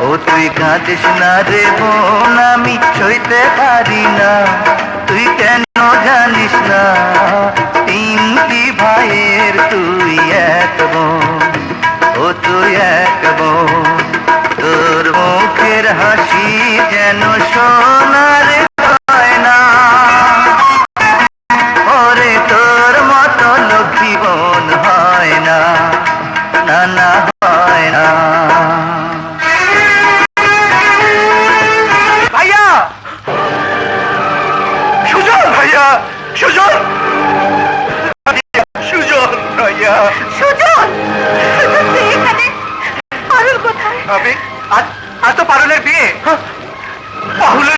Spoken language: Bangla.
ও তুই কাঁদিস না রে বোন, আমি সইতে পারি না। তুই কেন জানিস না, তিনটি ভাইয়ের তুই এক বোন। ও তুই এক বোন, তোর মুখের হাসি যেন সোনার গয়না। ওরে তোর মতো লক্ষ্মী বোন হয় না, না না হয় না। ভাইয়া, সুজন ভাইয়া, সুজন, সুজন ভাইয়া, সুজন, সুজন তুই এখানে? পারুল কোথায়? আমি আজ তো পারুলের বিয়ে। পারুলের